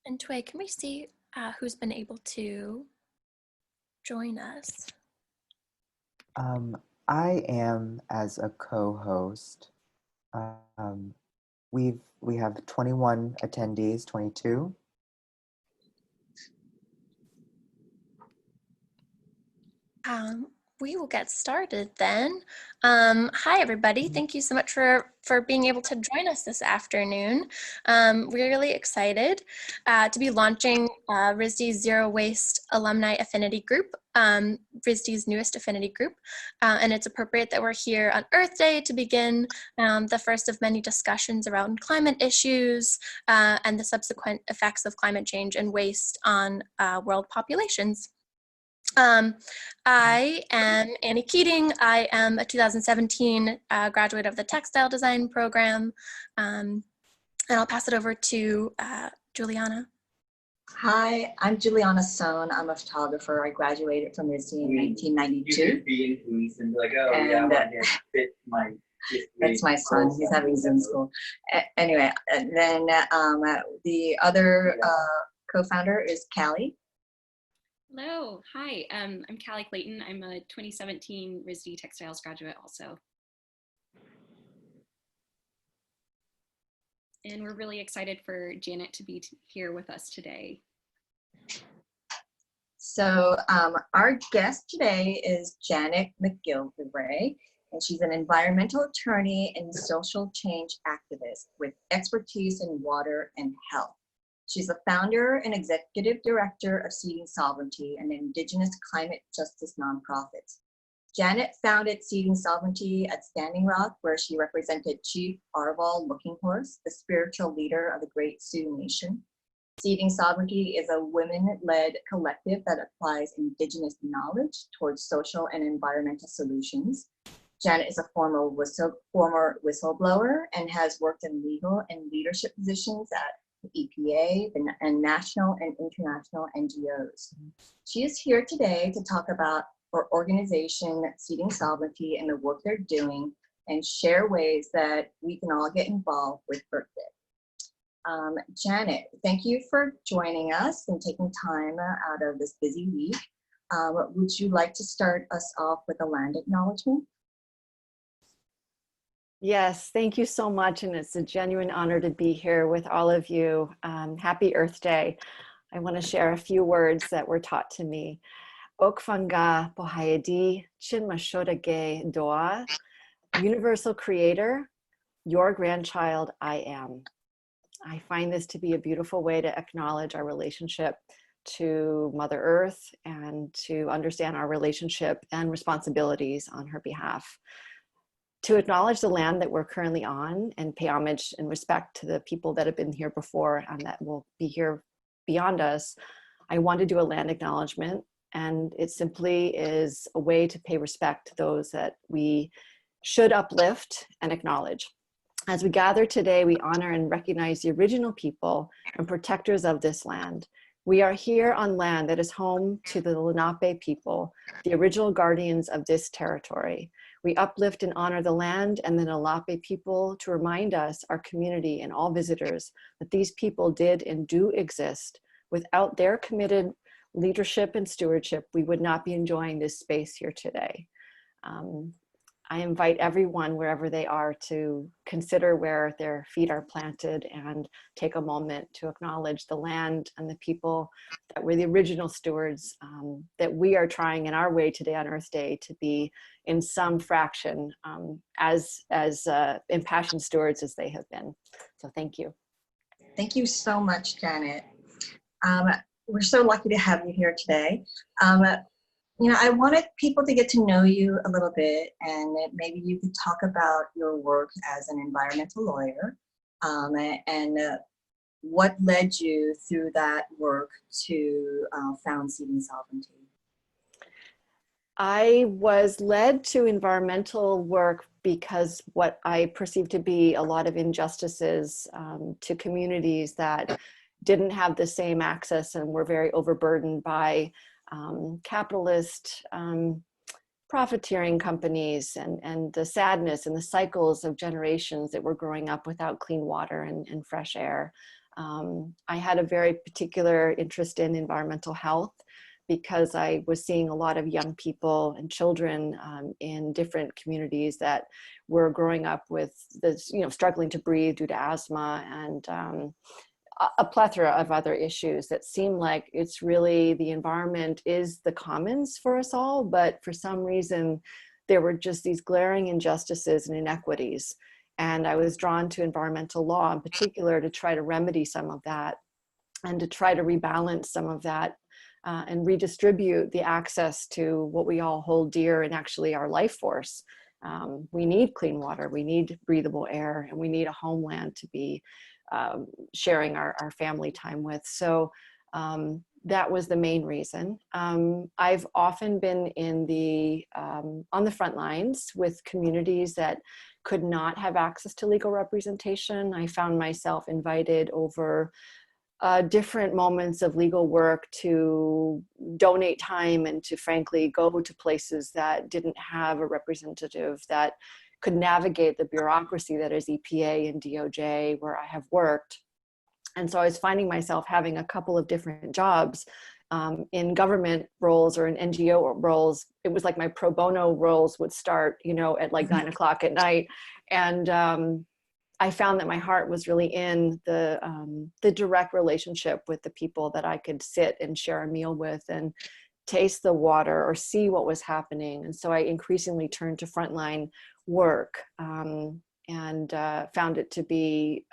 And Tway, can we see who's been able to join us? I am as a co-host. We have 21 attendees, 22. We will get started then. Hi, everybody. Thank you so much for being able to join us this afternoon. We're really excited to be launching RISD Zero Waste Alumni Affinity Group, RISD's newest affinity group. And it's appropriate that we're here on Earth Day to begin the first of many discussions around climate issues and the subsequent effects of climate change and waste on world populations. I am Annie Keating. I am a 2017 graduate of the textile design program. And I'll pass it over to Juliana. Hi, I'm Juliana Sohn. I'm a photographer. I graduated from RISD in 1992. That's my son. He's having Zoom school. Anyway, and then the other co-founder is Callie. Hello, hi, I'm Callie Clayton. I'm a 2017 RISD Textiles graduate also. And we're really excited for Janet to be here with us today. So our guest today is Janet MacGillivray, and she's an environmental attorney and social change activist with expertise in water and health. She's the founder and executive director of Seeding Sovereignty, an indigenous climate justice nonprofit. Janet founded Seeding Sovereignty at Standing Rock, where she represented Chief Arval Looking Horse, the spiritual leader of the Great Sioux Nation. Seeding Sovereignty is a women-led collective that applies indigenous knowledge towards social and environmental solutions. Janet is a former whistleblower and has worked in legal and leadership positions at the EPA and national and international NGOs. She is here today to talk about her organization, Seeding Sovereignty, and the work they're doing, and share ways that we can all get involved with Earth Day. Janet, thank you for joining us and taking time out of this busy week. Would you like to start us off with a land acknowledgement? Yes, thank you so much, and it's a genuine honor to be here with all of you. Happy Earth Day. I want to share a few words that were taught to me. Okfanga Pohayadi Chinmashodage Doa, Universal Creator, your grandchild I am. I find this to be a beautiful way to acknowledge our relationship to Mother Earth and to understand our relationship and responsibilities on her behalf. To acknowledge the land that we're currently on and pay homage and respect to the people that have been here before and that will be here beyond us, I want to do a land acknowledgement, and it simply is a way to pay respect to those that we should uplift and acknowledge. As we gather today, we honor and recognize the original people and protectors of this land. We are here on land that is home to the Lenape people, the original guardians of this territory. We uplift and honor the land and the Lenape people to remind us, our community, and all visitors that these people did and do exist. Without their committed leadership and stewardship, we would not be enjoying this space here today. I invite everyone, wherever they are, to consider where their feet are planted and take a moment to acknowledge the land and the people that were the original stewards, that we are trying in our way today on Earth Day to be in some fraction as impassioned stewards as they have been. So thank you. Thank you so much, Janet. We're so lucky to have you here today. You know, I wanted people to get to know you a little bit, and maybe you could talk about your work as an environmental lawyer and what led you through that work to found Seeding Sovereignty. I was led to environmental work because what I perceived to be a lot of injustices to communities that didn't have the same access and were very overburdened by capitalist profiteering companies, and the sadness and the cycles of generations that were growing up without clean water and fresh air. I had a very particular interest in environmental health because I was seeing a lot of young people and children in different communities that were growing up with this, struggling to breathe due to asthma and a plethora of other issues that seem like it's really the environment is the commons for us all, but for some reason there were just these glaring injustices and inequities. And I was drawn to environmental law in particular to try to remedy some of that and to try to rebalance some of that and redistribute the access to what we all hold dear and actually our life force. We need clean water, we need breathable air, and we need a homeland to be sharing our family time with. So that was the main reason. I've often been in on the front lines with communities that could not have access to legal representation. I found myself invited over different moments of legal work to donate time and to frankly go to places that didn't have a representative that could navigate the bureaucracy that is EPA and DOJ where I have worked. And so I was finding myself having a couple of different jobs in government roles or in NGO roles. It was like my pro bono roles would start, at like 9 o'clock at night. And I found that my heart was really in the direct relationship with the people that I could sit and share a meal with and taste the water or see what was happening. And so I increasingly turned to frontline work and found it to be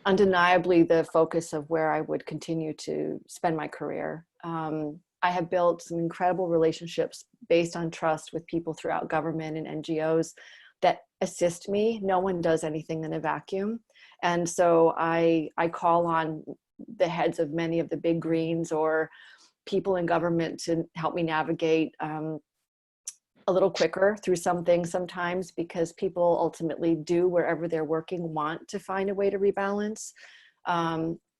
undeniably the focus of where I would continue to spend my career. I have built some incredible relationships based on trust with people throughout government and NGOs that assist me. No one does anything in a vacuum. And so I call on the heads of many of the big greens or people in government to help me navigate a little quicker through some things sometimes, because people ultimately do, wherever they're working, want to find a way to rebalance.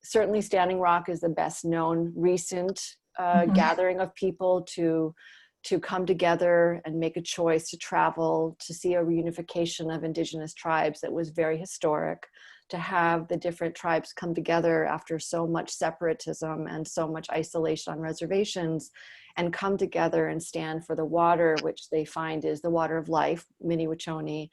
Certainly Standing Rock is the best known recent gathering of people to come together and make a choice to travel, to see a reunification of indigenous tribes that was very historic, to have the different tribes come together after so much separatism and so much isolation on reservations and come together and stand for the water, which they find is the water of life, Mini-Wachoni,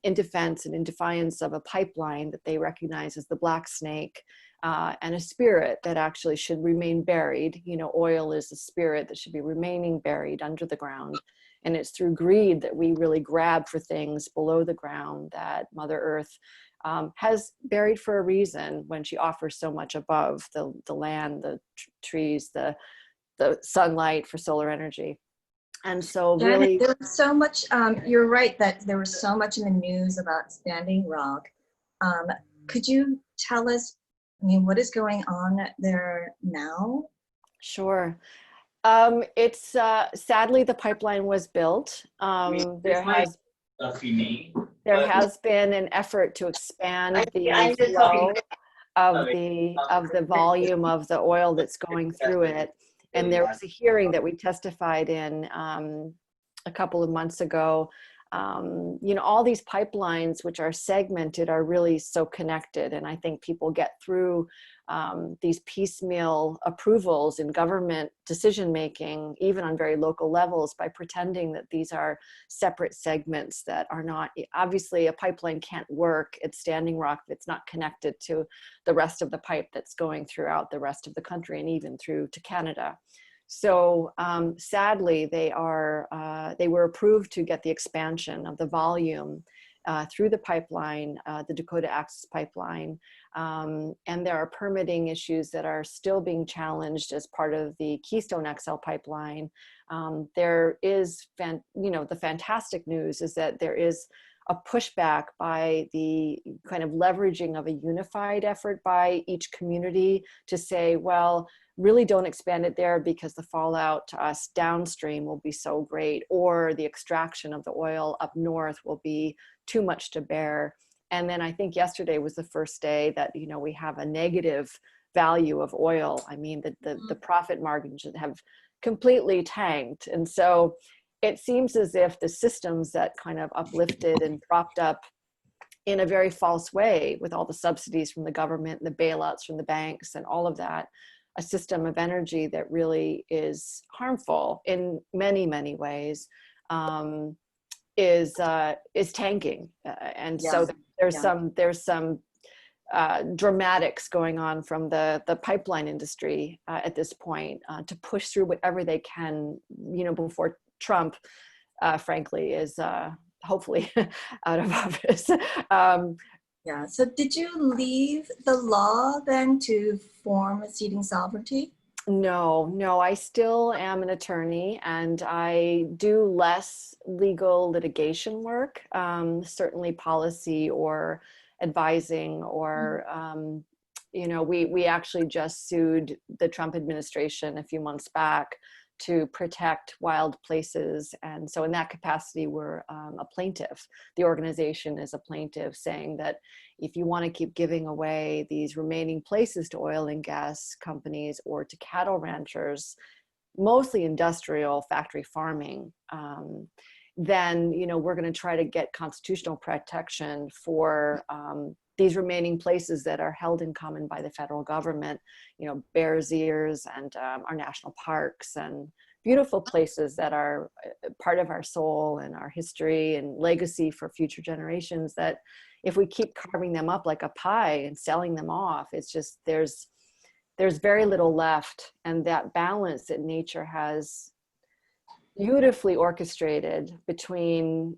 in defense and in defiance of a pipeline that they recognize as the black snake, and a spirit that actually should remain buried. Oil is a spirit that should be remaining buried under the ground. And it's through greed that we really grab for things below the ground that Mother Earth has buried for a reason when she offers so much above the land, the trees, the sunlight for solar energy. And so really— Janet, there was so much, you're right that there was so much in the news about Standing Rock. Could you tell us, what is going on there now? Sure. It's sadly the pipeline was built. There has been an effort to expand the flow of the volume of the oil that's going through it. And there was a hearing that we testified in a couple of months ago. All these pipelines, which are segmented, are really so connected. And I think people get through these piecemeal approvals in government decision-making, even on very local levels, by pretending that these are separate segments that are not— obviously a pipeline can't work at Standing Rock if it's not connected to the rest of the pipe that's going throughout the rest of the country and even through to Canada. So sadly, they were approved to get the expansion of the volume through the pipeline, the Dakota Access Pipeline, and there are permitting issues that are still being challenged as part of the Keystone XL pipeline. There is, the fantastic news is that there is a pushback by the kind of leveraging of a unified effort by each community to say, well, really don't expand it there because the fallout to us downstream will be so great, or the extraction of the oil up north will be too much to bear. And then I think yesterday was the first day that, you know, we have a negative value of oil. I mean, the profit margins have completely tanked. And so it seems as if the systems that kind of uplifted and propped up in a very false way, with all the subsidies from the government, the bailouts from the banks and all of that, a system of energy that really is harmful in many, many ways, is tanking. And Yeah. so there's Yeah. some dramatics going on from the pipeline industry at this point, to push through whatever they can, you know, before Trump, frankly, is hopefully out of office. Yeah. So did you leave the law then to form a seeding sovereignty? No, I still am an attorney, and I do less legal litigation work, certainly policy or advising, or, you know, we actually just sued the Trump administration a few months back to protect wild places. And so in that capacity, we're a plaintiff. The organization is a plaintiff, saying that if you want to keep giving away these remaining places to oil and gas companies or to cattle ranchers, mostly industrial factory farming, then, you know, we're going to try to get constitutional protection for these remaining places that are held in common by the federal government, you know, Bears Ears and our national parks, and beautiful places that are part of our soul and our history and legacy for future generations, that if we keep carving them up like a pie and selling them off, it's just, there's very little left. And that balance that nature has beautifully orchestrated between,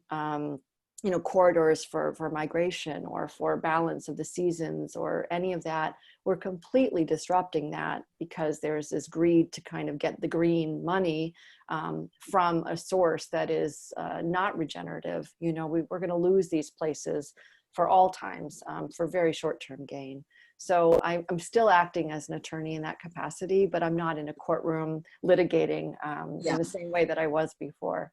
you know, corridors for migration or for balance of the seasons or any of that, we're completely disrupting that because there's this greed to kind of get the green money from a source that is not regenerative. You know, we're going to lose these places for all times for very short-term gain. So I'm still acting as an attorney in that capacity, but I'm not in a courtroom litigating in the same way that I was before.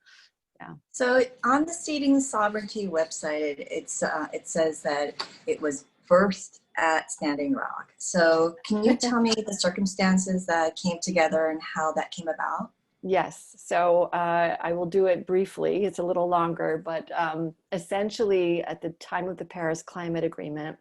Yeah. So on the Seeding Sovereignty website, it says that it was birthed at Standing Rock. So can you tell me the circumstances that came together and how that came about? Yes. So I will do it briefly. It's a little longer, but essentially at the time of the Paris Climate Agreement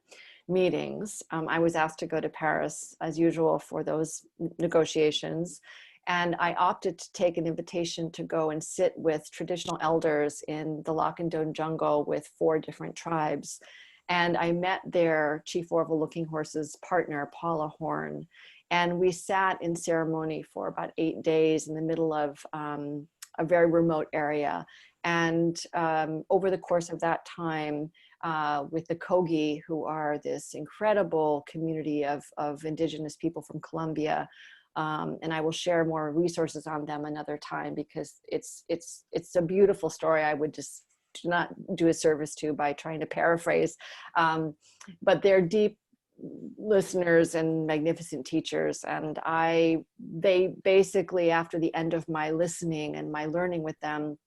meetings, I was asked to go to Paris as usual for those negotiations. And I opted to take an invitation to go and sit with traditional elders in the Lacandon jungle with 4 different tribes. And I met their Chief Orville Looking Horse's partner, Paula Horn. And we sat in ceremony for about 8 days in the middle of a very remote area. And over the course of that time, with the Kogi, who are this incredible community of indigenous people from Colombia, and I will share more resources on them another time, because it's a beautiful story. I would just not do a service to by trying to paraphrase, but they're deep listeners and magnificent teachers. And they basically, after the end of my listening and my learning with them,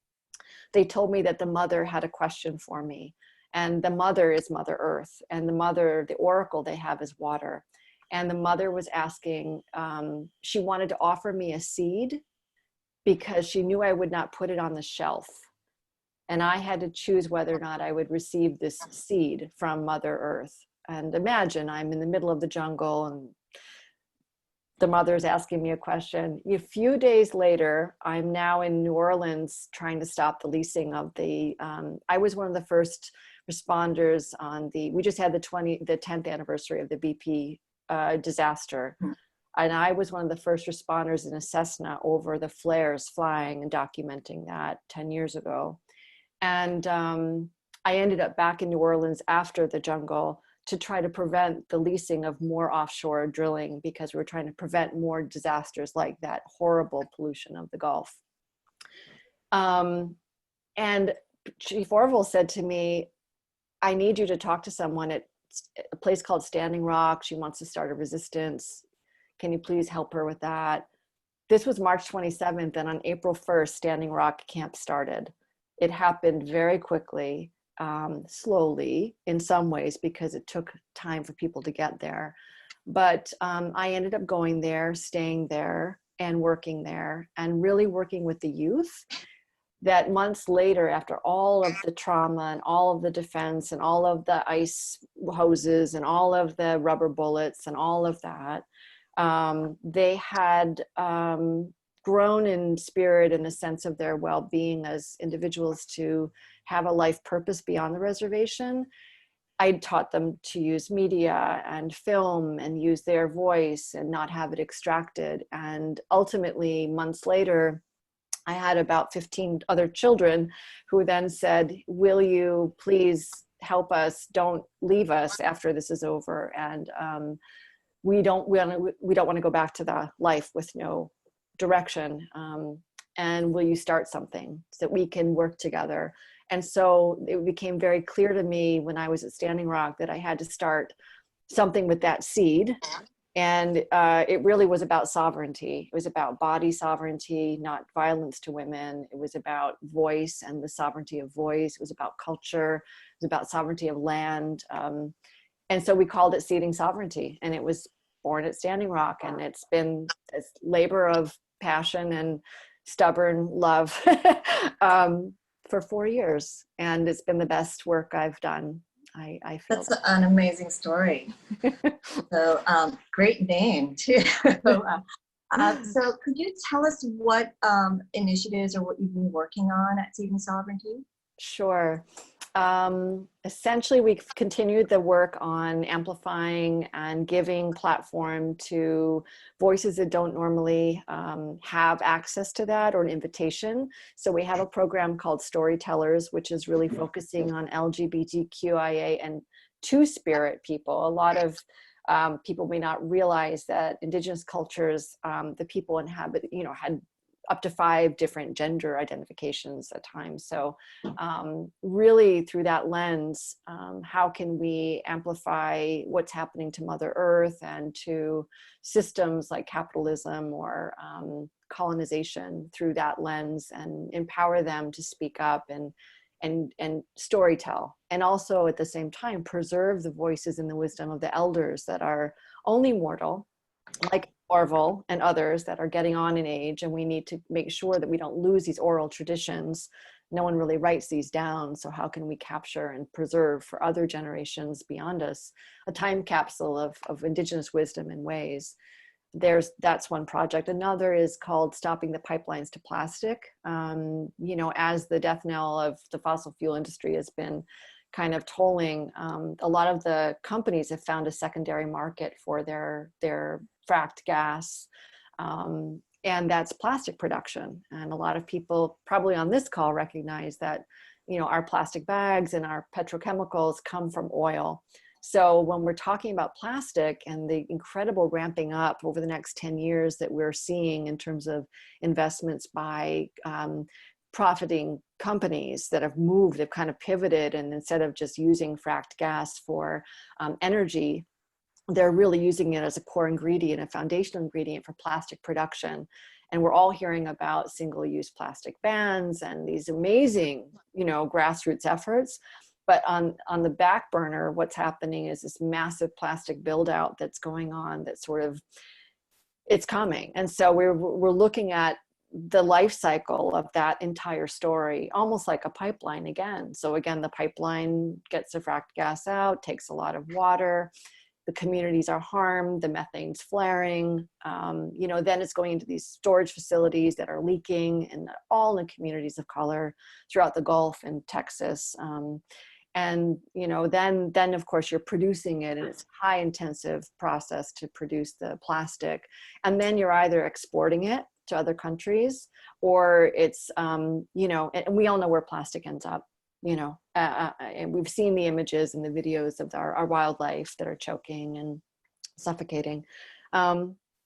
they told me that the mother had a question for me, and the mother is Mother Earth, and the oracle they have is water. And the mother was asking, she wanted to offer me a seed because she knew I would not put it on the shelf. And I had to choose whether or not I would receive this seed from Mother Earth. And imagine I'm in the middle of the jungle and the mother's asking me a question. A few days later, I'm now in New Orleans trying to stop the leasing of I was one of the first responders we just had the 10th anniversary of the BP disaster. And I was one of the first responders in a Cessna over the flares flying and documenting that 10 years ago. And I ended up back in New Orleans after the jungle to try to prevent the leasing of more offshore drilling, because we were trying to prevent more disasters like that horrible pollution of the Gulf. And Chief Orville said to me, I need you to talk to someone at a place called Standing Rock. She wants to start a resistance. Can you please help her with that? This was March 27th, and on April 1st, Standing Rock Camp started. It happened very quickly, slowly in some ways, because it took time for people to get there. But I ended up going there, staying there, and working there, and really working with the youth. That months later, after all of the trauma and all of the defense and all of the ice hoses and all of the rubber bullets and all of that, they had grown in spirit and a sense of their well-being as individuals to have a life purpose beyond the reservation. I taught them to use media and film and use their voice and not have it extracted. And ultimately, months later, I had about 15 other children who then said, will you please help us? Don't leave us after this is over. And we don't want to go back to the life with no direction. And will you start something so that we can work together? And so it became very clear to me when I was at Standing Rock that I had to start something with that seed. And it really was about sovereignty. It was about body sovereignty, not violence to women. It was about voice and the sovereignty of voice. It was about culture. It was about sovereignty of land. And so we called it Seeding Sovereignty. And it was born at Standing Rock. And it's been this labor of passion and stubborn love for 4 years. And it's been the best work I've done. I feel that's an amazing story. So great name too. So could you tell us what initiatives or what you've been working on at Seeding Sovereignty? Sure. Essentially, we've continued the work on amplifying and giving platform to voices that don't normally have access to that or an invitation. So we have a program called Storytellers, which is really focusing on LGBTQIA and Two-Spirit people. A lot of people may not realize that indigenous cultures, the people inhabit, had up to 5 different gender identifications at times. So really through that lens, how can we amplify what's happening to Mother Earth and to systems like capitalism or colonization through that lens, and empower them to speak up and storytell, and also at the same time preserve the voices and the wisdom of the elders that are only mortal, like Orville and others that are getting on in age, and we need to make sure that we don't lose these oral traditions. No one really writes these down, so how can we capture and preserve for other generations beyond us a time capsule of indigenous wisdom and ways? That's one project. Another is called Stopping the Pipelines to Plastic. As the death knell of the fossil fuel industry has been kind of tolling, a lot of the companies have found a secondary market for their fracked gas, and that's plastic production. And a lot of people probably on this call recognize that, our plastic bags and our petrochemicals come from oil. So when we're talking about plastic and the incredible ramping up over the next 10 years that we're seeing in terms of investments by profiting companies that have moved, they've kind of pivoted, and instead of just using fracked gas for energy, they're really using it as a core ingredient, a foundational ingredient for plastic production. And we're all hearing about single-use plastic bans and these amazing, grassroots efforts. But on the back burner, what's happening is this massive plastic build out that's going on, that it's coming. And so we're looking at the life cycle of that entire story, almost like a pipeline again. So again, the pipeline gets the fracked gas out, takes a lot of water, the communities are harmed, the methane's flaring, then it's going into these storage facilities that are leaking, and all in communities of color throughout the Gulf and Texas. Then of course you're producing it, and it's a high intensive process to produce the plastic. And then you're either exporting it to other countries, or it's, and we all know where plastic ends up, and we've seen the images and the videos of our wildlife that are choking and suffocating.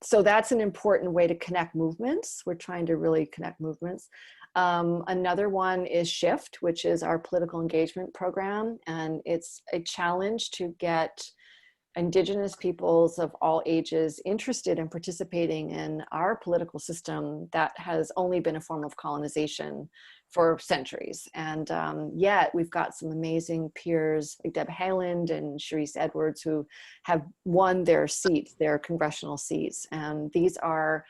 So that's an important way to connect movements. We're trying to really connect movements. Another one is Shift, which is our political engagement program. And it's a challenge to get indigenous peoples of all ages interested in participating in our political system that has only been a form of colonization for centuries. And yet we've got some amazing peers like Deb Haaland and Sharice Edwards who have won their seats, their congressional seats. And these are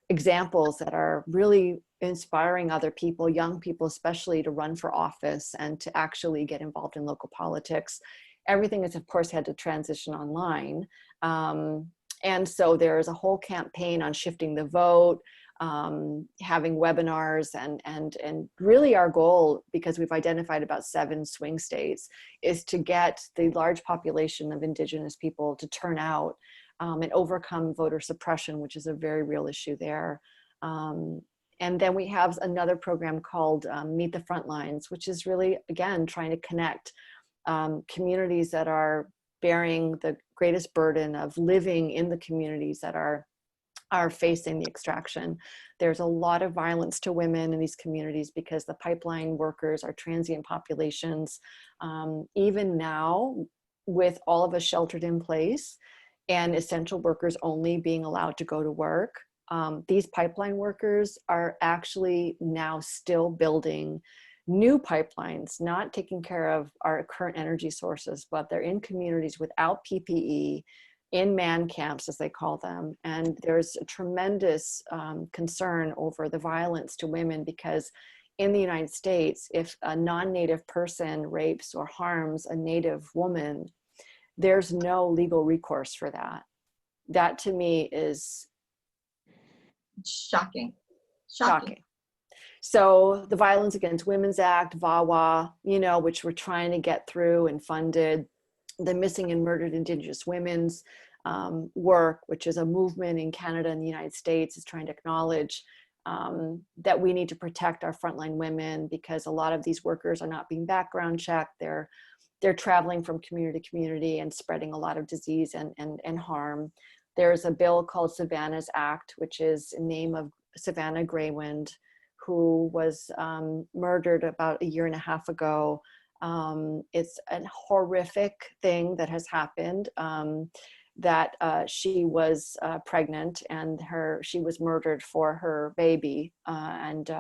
examples that are really inspiring other people, young people especially, to run for office and to actually get involved in local politics. Everything has, of course, had to transition online. And so there's a whole campaign on shifting the vote, having webinars, and really our goal, because we've identified about 7 swing states, is to get the large population of indigenous people to turn out and overcome voter suppression, which is a very real issue there. And then we have another program called Meet the Frontlines, which is really, again, trying to connect communities that are bearing the greatest burden of living in the communities that are facing the extraction. There's a lot of violence to women in these communities because the pipeline workers are transient populations. Even now, with all of us sheltered in place and essential workers only being allowed to go to work, these pipeline workers are actually now still building new pipelines, not taking care of our current energy sources, but they're in communities without PPE, in man camps, as they call them. And there's a tremendous concern over the violence to women, because in the United States, if a non-Native person rapes or harms a Native woman, there's no legal recourse for that. That to me is Shocking. shocking. So the Violence Against Women's Act, VAWA, which we're trying to get through and funded, the Missing and Murdered Indigenous Women's work, which is a movement in Canada and the United States, is trying to acknowledge that we need to protect our frontline women, because a lot of these workers are not being background checked. They're traveling from community to community and spreading a lot of disease and harm. There's a bill called Savannah's Act, which is in name of Savannah Greywind, who was murdered about 1.5 years ago. It's a horrific thing that has happened, that she was pregnant and she was murdered for her baby and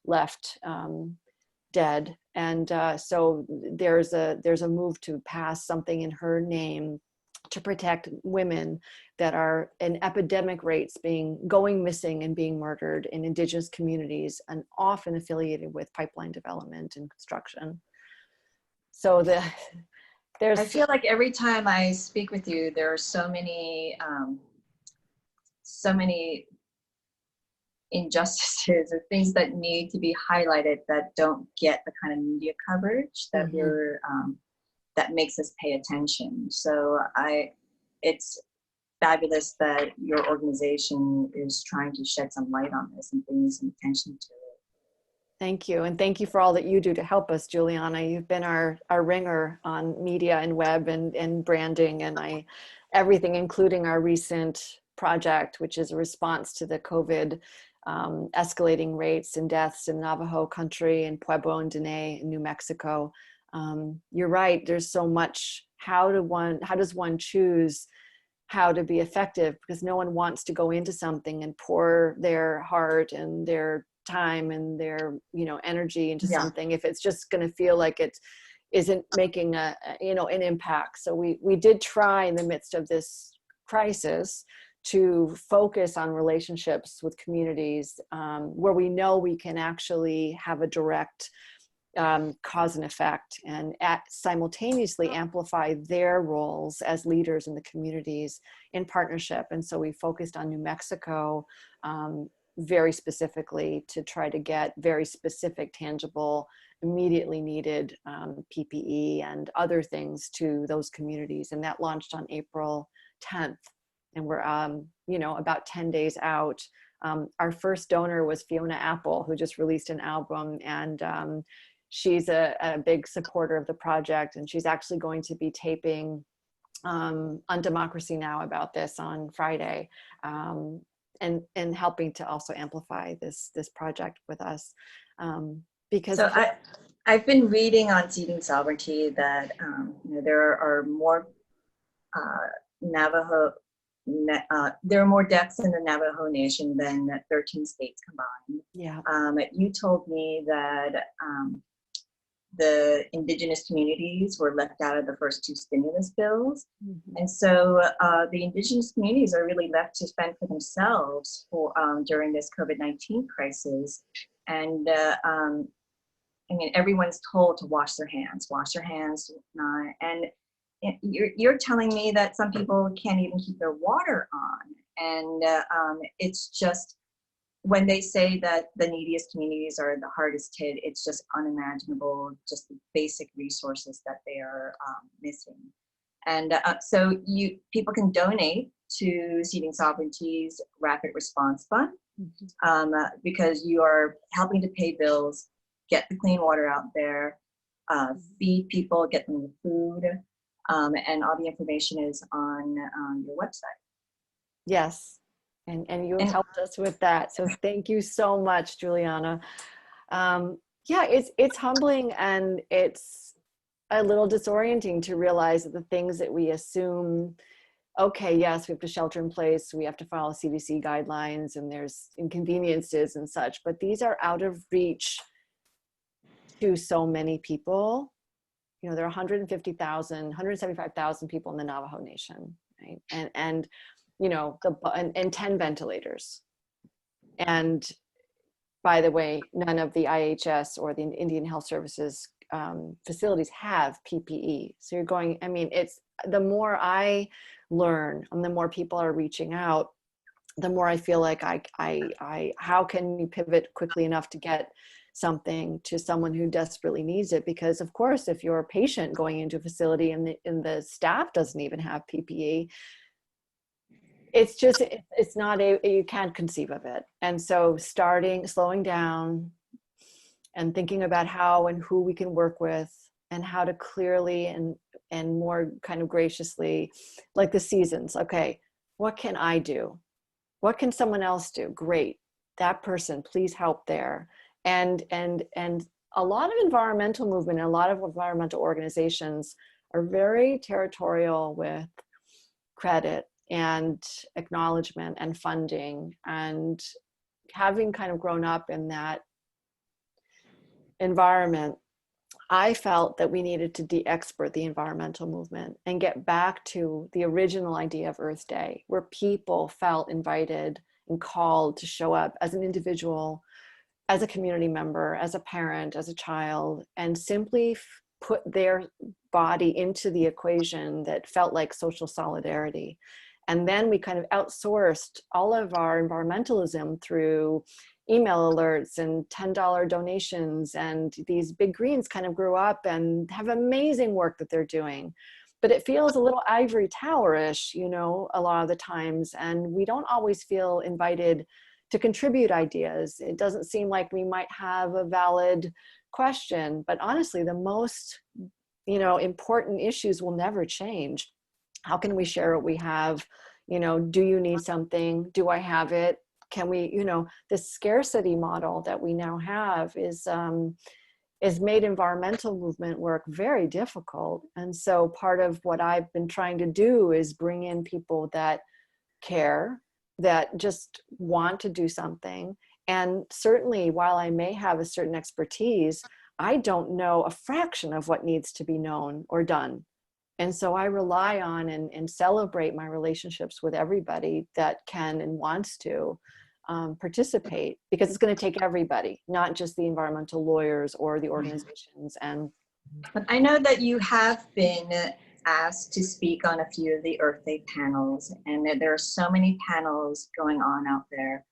left dead. And so there's a move to pass something in her name to protect women that are in epidemic rates going missing and being murdered in Indigenous communities, and often affiliated with pipeline development and construction. So I feel like every time I speak with you, there are so many injustices or things that need to be highlighted that don't get the kind of media coverage that that makes us pay attention. So it's fabulous that your organization is trying to shed some light on this and bring some attention to it. Thank you. And thank you for all that you do to help us, Juliana. You've been our ringer on media and web and branding and everything, including our recent project, which is a response to the COVID escalating rates and deaths in Navajo country and Pueblo and Dene in New Mexico. You're right. There's so much. How does one choose how to be effective? Because no one wants to go into something and pour their heart and their time and their energy into something if it's just going to feel like it isn't making an impact. So we did try in the midst of this crisis to focus on relationships with communities where we know we can actually have a direct cause and effect, and simultaneously amplify their roles as leaders in the communities in partnership. And so we focused on New Mexico very specifically to try to get very specific, tangible, immediately needed PPE and other things to those communities. And that launched on April 10th. And we're, about 10 days out. Our first donor was Fiona Apple, who just released an album, and she's a big supporter of the project, and she's actually going to be taping on Democracy Now! About this on Friday, and helping to also amplify this project with us. Because so I've been reading on ceding sovereignty that there are more Navajo, there are more deaths in the Navajo Nation than 13 states combined. Yeah. You told me that the indigenous communities were left out of the first two stimulus bills. Mm-hmm. And so the indigenous communities are really left to fend for themselves for during this COVID-19 crisis. And I mean, everyone's told to wash their hands, and you're telling me that some people can't even keep their water on. And it's just, when they say that the neediest communities are the hardest hit, it's just unimaginable, just the basic resources that they are missing. And so people can donate to Seeding Sovereignty's Rapid Response Fund, because you are helping to pay bills, get the clean water out there, feed people, get them the food, and all the information is on your website. Yes. And you have helped us with that. So thank you so much, Juliana. Yeah, it's humbling, and it's a little disorienting to realize that the things that we assume, okay, yes, we have to shelter in place, we have to follow CDC guidelines, and there's inconveniences and such, but these are out of reach to so many people. You know, there are 150,000, 175,000 people in the Navajo Nation, right? And you know, and 10 ventilators. And by the way, none of the IHS or the Indian Health Services facilities have PPE. So you're going, I mean, it's, the more I learn and the more people are reaching out, the more I feel like how can you pivot quickly enough to get something to someone who desperately needs it? Because of course, if you're a patient going into a facility and the staff doesn't even have PPE, it's just, it's not you can't conceive of it. And so slowing down and thinking about how and who we can work with, and how to clearly and more kind of graciously, like the seasons. Okay, what can I do? What can someone else do? Great. That person, please help there. And a lot of environmental movement and a lot of environmental organizations are very territorial with credit and acknowledgement and funding. And having kind of grown up in that environment, I felt that we needed to de-expert the environmental movement and get back to the original idea of Earth Day, where people felt invited and called to show up as an individual, as a community member, as a parent, as a child, and simply put their body into the equation that felt like social solidarity. And then we kind of outsourced all of our environmentalism through email alerts and $10 donations. And these big greens kind of grew up and have amazing work that they're doing. But it feels a little ivory tower-ish, you know, a lot of the times. And we don't always feel invited to contribute ideas. It doesn't seem like we might have a valid question. But honestly, the most, you know, important issues will never change. How can we share what we have? You know, do you need something? Do I have it? Can we, you know, this scarcity model that we now have is made environmental movement work very difficult. And so part of what I've been trying to do is bring in people that care, that just want to do something. And certainly while I may have a certain expertise, I don't know a fraction of what needs to be known or done. And so I rely on and celebrate my relationships with everybody that can and wants to participate, because it's going to take everybody, not just the environmental lawyers or the organizations. And I know that you have been asked to speak on a few of the Earth Day panels, and that there are so many panels going on out there.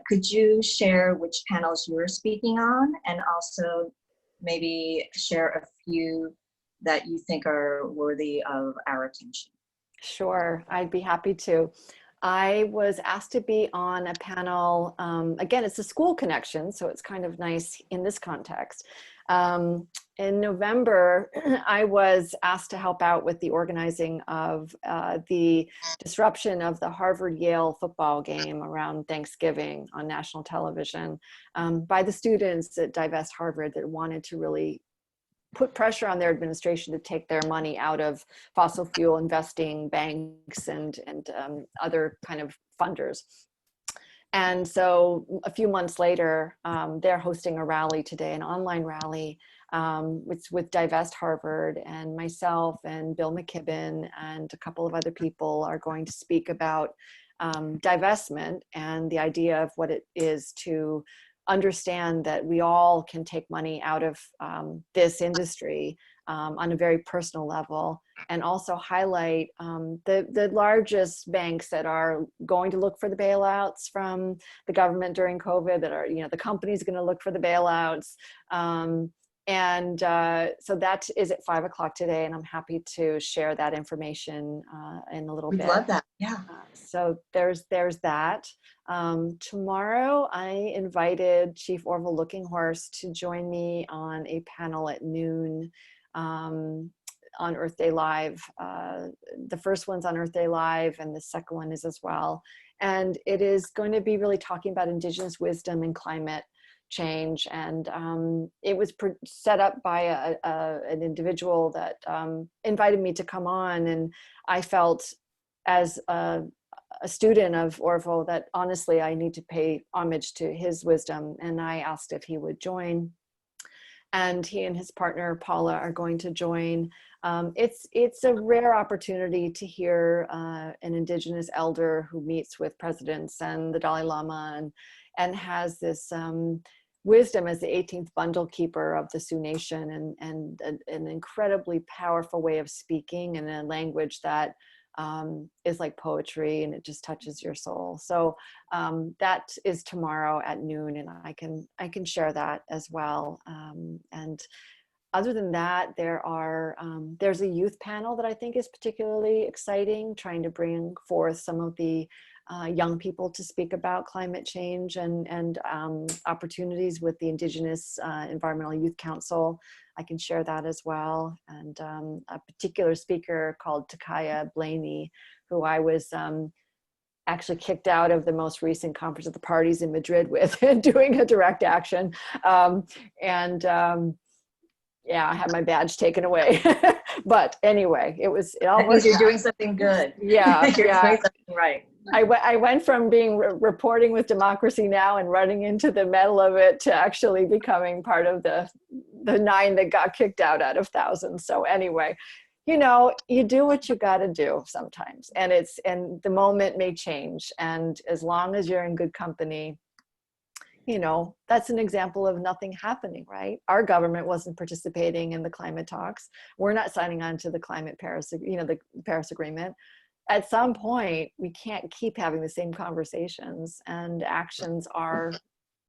Could you share which panels you're speaking on, and also maybe share a few that you think are worthy of our attention? Sure, I'd be happy to. I was asked to be on a panel, again, it's a school connection, so it's kind of nice in this context. In November, I was asked to help out with the organizing of the disruption of the Harvard-Yale football game around Thanksgiving on national television by the students at Divest Harvard that wanted to really put pressure on their administration to take their money out of fossil fuel investing banks and other kind of funders. And so a few months later, they're hosting a rally today, an online rally with Divest Harvard, and myself and Bill McKibben and a couple of other people are going to speak about divestment and the idea of what it is to understand that we all can take money out of this industry on a very personal level, and also highlight the largest banks that are going to look for the bailouts from the government during COVID, that are, the company's going to look for the bailouts. So that is at 5 o'clock today, and I'm happy to share that information in a little bit. We love that. Yeah. So there's that. Tomorrow, I invited Chief Orville Lookinghorse to join me on a panel at noon on Earth Day Live. The first one's on Earth Day Live, and the second one is as well. And it is going to be really talking about indigenous wisdom and climate change. And it was set up by an individual that invited me to come on. And I felt, as a student of Orville, that honestly I need to pay homage to his wisdom. And I asked if he would join. And he and his partner Paula are going to join. It's a rare opportunity to hear an indigenous elder who meets with presidents and the Dalai Lama and has this wisdom as the 18th bundle keeper of the Sioux Nation, and an incredibly powerful way of speaking in a language that is like poetry, and it just touches your soul. So that is tomorrow at noon, and I can share that as well. And other than that, there's a youth panel that I think is particularly exciting, trying to bring forth some of the young people to speak about climate change and opportunities with the Indigenous Environmental Youth Council. I can share that as well. And a particular speaker called Takaya Blaney, who I was actually kicked out of the most recent Conference of the Parties in Madrid with, doing a direct action. Yeah, I had my badge taken away. But anyway, it all that means you're doing something good. Yeah, You're yeah. doing something right. I went from being reporting with Democracy Now! And running into the middle of it to actually becoming part of the 9 that got kicked out of thousands. So anyway, you do what you got to do sometimes, and the moment may change. And as long as you're in good company, that's an example of nothing happening, right? Our government wasn't participating in the climate talks. We're not signing on to the the Paris Agreement. At some point, we can't keep having the same conversations, and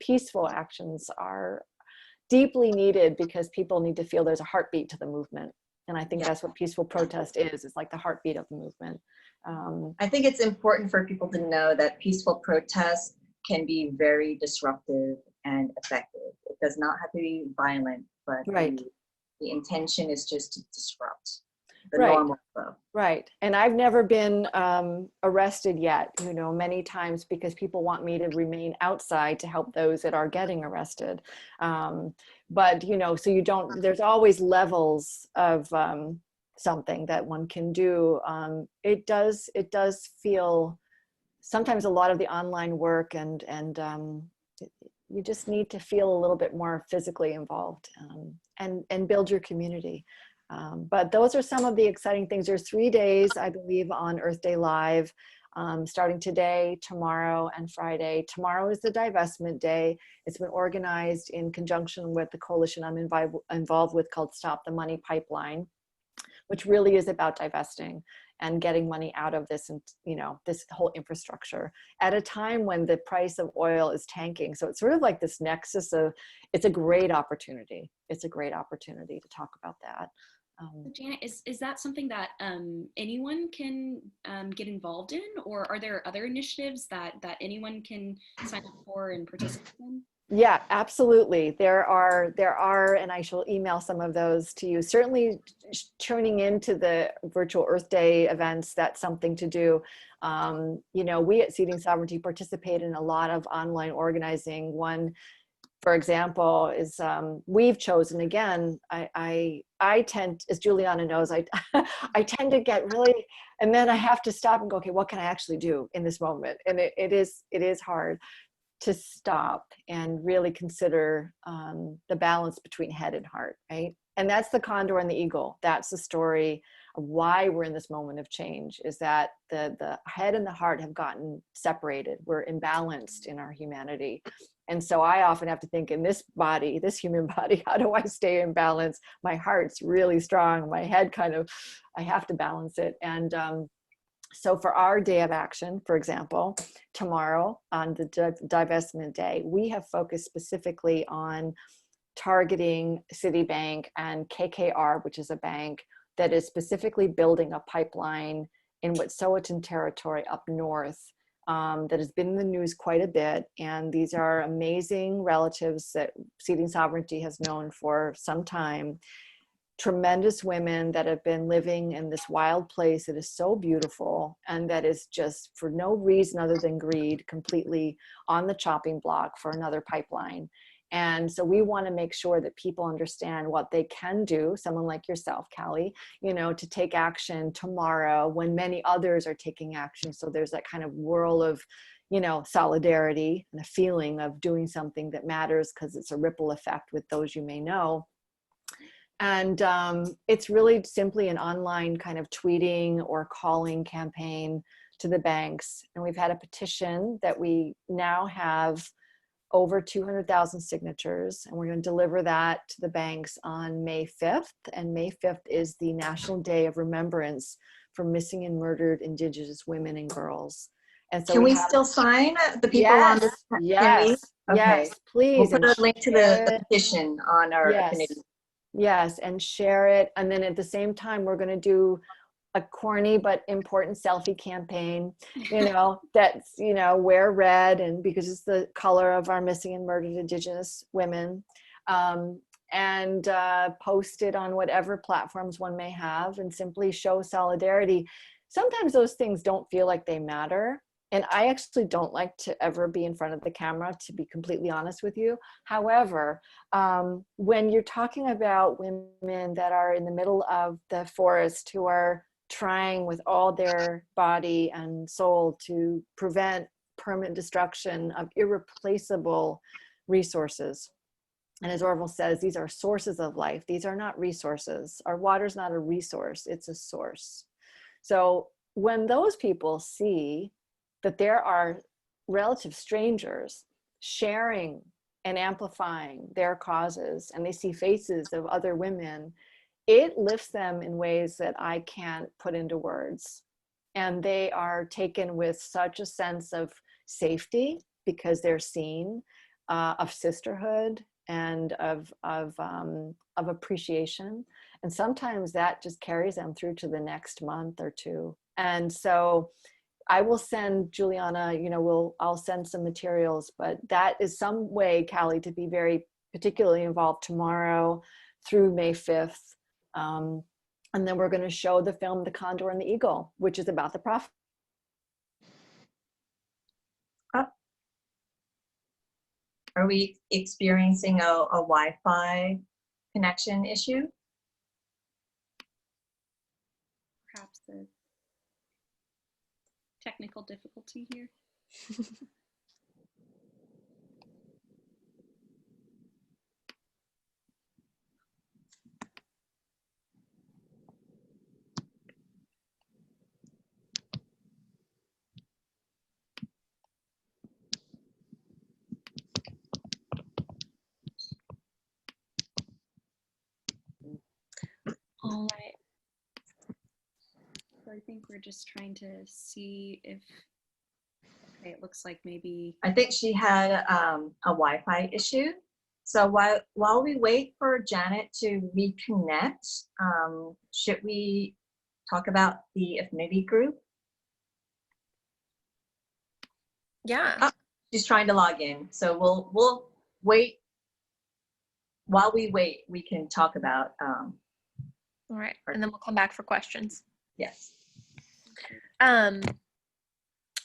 peaceful actions are deeply needed, because people need to feel there's a heartbeat to the movement. And I think that's what peaceful protest is. It's like the heartbeat of the movement. I think it's important for people to know that peaceful protest can be very disruptive and effective. It does not have to be violent, but the intention is just to disrupt the normal flow. Right. And I've never been arrested yet, many times, because people want me to remain outside to help those that are getting arrested. But, so there's always levels of something that one can do. It does feel, sometimes a lot of the online work and you just need to feel a little bit more physically involved and build your community. But those are some of the exciting things. There's 3 days, I believe, on Earth Day Live, starting today, tomorrow, and Friday. Tomorrow is the divestment day. It's been organized in conjunction with the coalition I'm involved with, called Stop the Money Pipeline, which really is about divesting and getting money out of this, and this whole infrastructure at a time when the price of oil is tanking. So it's sort of like this nexus of, it's a great opportunity. It's a great opportunity to talk about that. Janet, is that something that anyone can get involved in, or are there other initiatives that anyone can sign up for and participate in? Yeah, absolutely. There are, and I shall email some of those to you. Certainly tuning into the virtual Earth Day events, that's something to do. We at Seeding Sovereignty participate in a lot of online organizing. One for example, is we've chosen, again, I tend, as Juliana knows, I tend to get really, and then I have to stop and go, okay, what can I actually do in this moment? And it is hard to stop and really consider the balance between head and heart, right? And that's the condor and the eagle. That's the story of why we're in this moment of change, is that the head and the heart have gotten separated. We're imbalanced in our humanity. And so I often have to think, in this body, this human body, how do I stay in balance? My heart's really strong. My head I have to balance it. And so for our day of action, for example, tomorrow on the divestment day, we have focused specifically on targeting Citibank and KKR, which is a bank that is specifically building a pipeline in Wet'suwet'en territory up north that has been in the news quite a bit. And these are amazing relatives that Seeding Sovereignty has known for some time. Tremendous women that have been living in this wild place that is so beautiful, and that is just for no reason other than greed, completely on the chopping block for another pipeline. And so we want to make sure that people understand what they can do, someone like yourself, Callie, to take action tomorrow when many others are taking action. So there's that kind of whirl of, solidarity and a feeling of doing something that matters, because it's a ripple effect with those you may know. And it's really simply an online kind of tweeting or calling campaign to the banks. And we've had a petition that we now have over 200,000 signatures, and we're going to deliver that to the banks on May 5th. And May 5th is the National Day of Remembrance for missing and murdered Indigenous women and girls. And so can we still sign the people on this? Yes, okay. yes, please. We'll put a link to the petition on our Affinity. Yes, and share it. And then at the same time, we're going to do a corny but important selfie campaign, that's, wear red, and because it's the color of our missing and murdered Indigenous women, and post it on whatever platforms one may have, and simply show solidarity. Sometimes those things don't feel like they matter. And I actually don't like to ever be in front of the camera, to be completely honest with you. However, when you're talking about women that are in the middle of the forest who are trying with all their body and soul to prevent permanent destruction of irreplaceable resources. And as Orville says, these are sources of life. These are not resources. Our water's not a resource, it's a source. So when those people see that there are relative strangers sharing and amplifying their causes, and they see faces of other women, it lifts them in ways that I can't put into words. And they are taken with such a sense of safety, because they're seen, of sisterhood, and of appreciation. And sometimes that just carries them through to the next month or two. And so I will send Juliana, I'll send some materials, but that is some way, Callie, to be very particularly involved tomorrow through May 5th. And then we're going to show the film The Condor and the Eagle, which is about the prophet. Are we experiencing a Wi-Fi connection issue? Perhaps a technical difficulty here. All right. So I think we're just trying to see if, okay, it looks like maybe. I think she had a Wi-Fi issue. So while we wait for Janet to reconnect, should we talk about the Affinity Group? Yeah. Oh, she's trying to log in. So we'll wait. While we wait, we can talk about. All right, and then we'll come back for questions. Yes.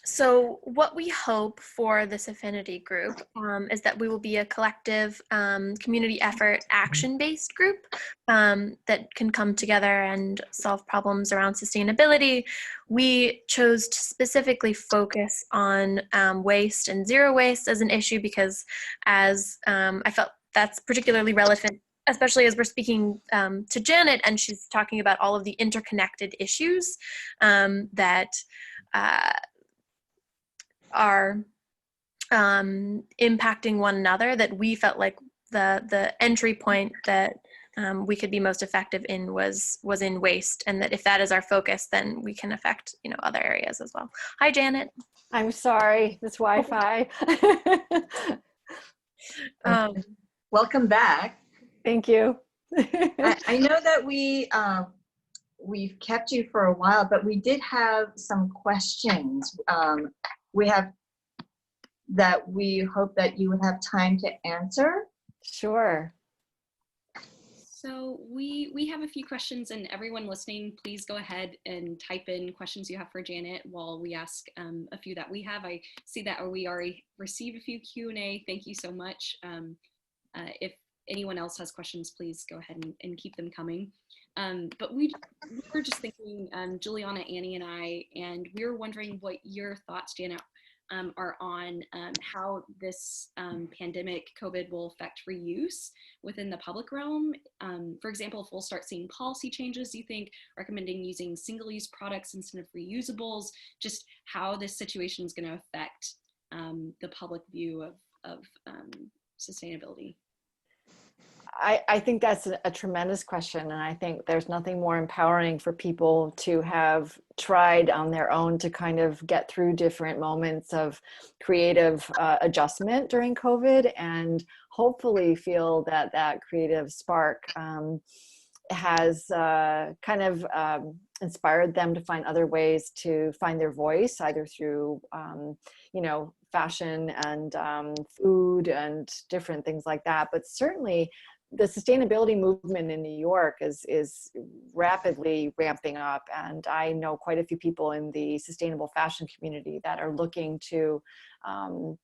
So what we hope for this affinity group is that we will be a collective community effort action-based group that can come together and solve problems around sustainability. We chose to specifically focus on waste and zero waste as an issue because as I felt that's particularly relevant, especially as we're speaking to Janet and she's talking about all of the interconnected issues that are impacting one another, that we felt like the entry point that we could be most effective in was in waste, and that if that is our focus, then we can affect other areas as well. Hi, Janet. I'm sorry, this Wi-Fi. Welcome back. Thank you. I know that we've kept you for a while, but we did have some questions. We have that we hope that you would have time to answer. Sure. So we have a few questions, and everyone listening, please go ahead and type in questions you have for Janet while we ask a few that we have. I see that we already received a few Q&A. Thank you so much. If anyone else has questions, please go ahead and keep them coming. But we were just thinking, Juliana, Annie, and I, and we were wondering what your thoughts, Janet, are on how this pandemic COVID will affect reuse within the public realm. For example, if we'll start seeing policy changes, do you think, recommending using single-use products instead of reusables, just how this situation is going to affect the public view of sustainability? I think that's a tremendous question, and I think there's nothing more empowering for people to have tried on their own to kind of get through different moments of creative adjustment during COVID, and hopefully feel that that creative spark has kind of inspired them to find other ways to find their voice, either through fashion and food and different things like that. But certainly the sustainability movement in New York is rapidly ramping up, and I know quite a few people in the sustainable fashion community that are looking to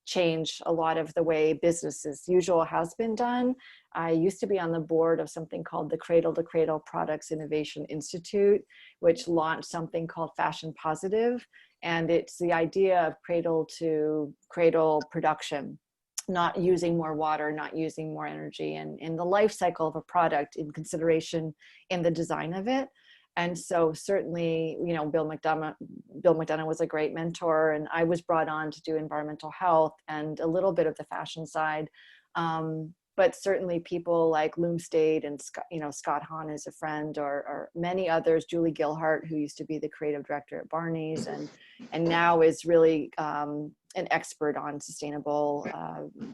change a lot of the way business as usual has been done. I used to be on the board of something called the Cradle to Cradle Products Innovation Institute, which launched something called Fashion Positive, and it's the idea of cradle to cradle production, not using more water, not using more energy, and in the life cycle of a product in consideration in the design of it. And so certainly, Bill McDonough was a great mentor, and I was brought on to do environmental health and a little bit of the fashion side. But certainly people like Loomstate and Scott Hahn is a friend, or many others, Julie Gilhart, who used to be the creative director at Barney's and now is really an expert on sustainable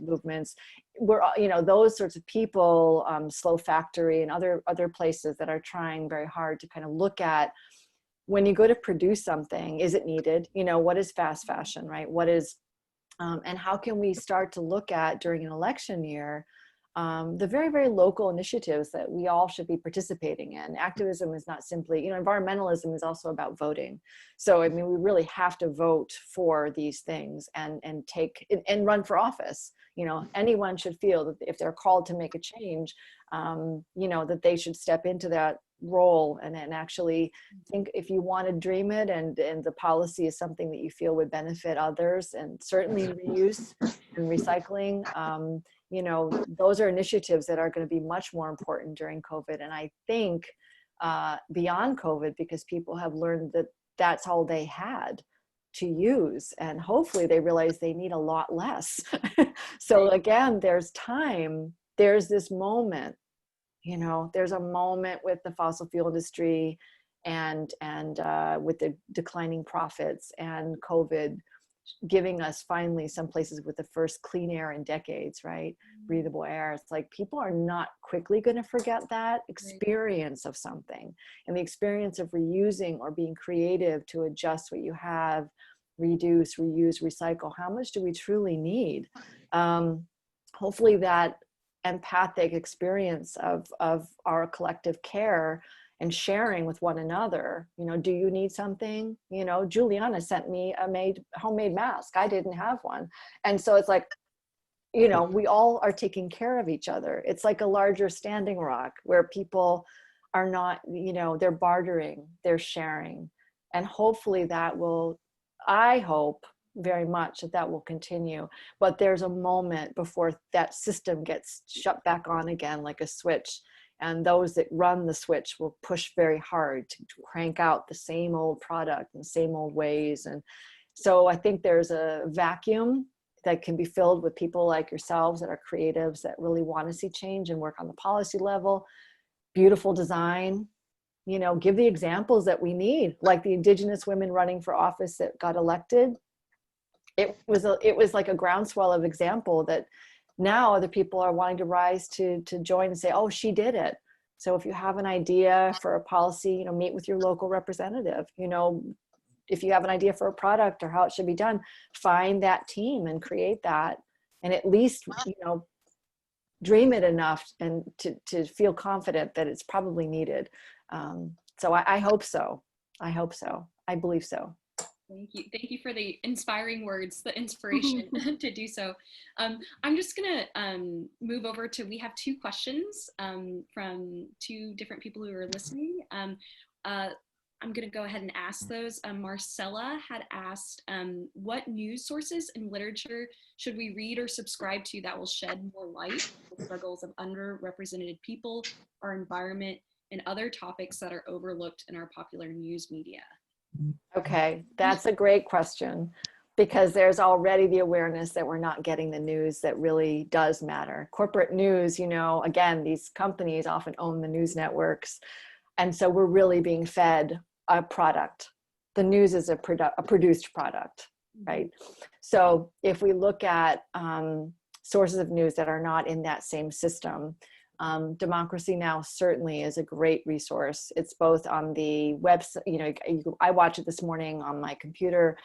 movements. We're, those sorts of people, Slow Factory and other places that are trying very hard to kind of look at, when you go to produce something, is it needed? What is fast fashion, right? What is, and how can we start to look at during an election year, the very, very local initiatives that we all should be participating in. Activism is not simply, environmentalism is also about voting. So, we really have to vote for these things and run for office. Anyone should feel that if they're called to make a change, that they should step into that role and actually think, if you want to dream it and the policy is something that you feel would benefit others, and certainly reuse and recycling, those are initiatives that are going to be much more important during COVID. And I think beyond COVID, because people have learned that that's all they had to use, and hopefully they realize they need a lot less. So again, there's time, there's this moment, there's a moment with the fossil fuel industry and with the declining profits, and COVID giving us finally some places with the first clean air in decades, right? Breathable air. It's like people are not quickly going to forget that experience of something, and the experience of reusing or being creative to adjust what you have, reduce, reuse, recycle. How much do we truly need? Hopefully that empathic experience of our collective care and sharing with one another. You know, do you need something? You know, Juliana sent me a homemade mask. I didn't have one. And so it's like, you know, we all are taking care of each other. It's like a larger Standing Rock where people are not, you know, they're bartering, they're sharing. And hopefully that will, I hope very much that will continue. But there's a moment before that system gets shut back on again like a switch. And those that run the switch will push very hard to crank out the same old product and same old ways. And so I think there's a vacuum that can be filled with people like yourselves that are creatives that really want to see change and work on the policy level. Beautiful design, you know, give the examples that we need, like the Indigenous women running for office that got elected. It was like a groundswell of example that now other people are wanting to rise to join and say, oh, she did it. So if you have an idea for a policy, you know, meet with your local representative. You know, if you have an idea for a product or how it should be done, find that team and create that. And at least, you know, dream it enough and to feel confident that it's probably needed. So I hope so. I hope so. I believe so. Thank you. Thank you for the inspiring words, the inspiration to do so. I'm just going to move over to, we have two questions from two different people who are listening. I'm going to go ahead and ask those. Marcella had asked, what news sources and literature should we read or subscribe to that will shed more light on the struggles of underrepresented people, our environment, and other topics that are overlooked in our popular news media? Okay, that's a great question, because there's already the awareness that we're not getting the news that really does matter. Corporate news, you know, again, these companies often own the news networks. And so we're really being fed a product. The news is a produced product, right? So if we look at sources of news that are not in that same system, Democracy Now! Certainly is a great resource. It's both on the website, you know, I watch it this morning on my computer.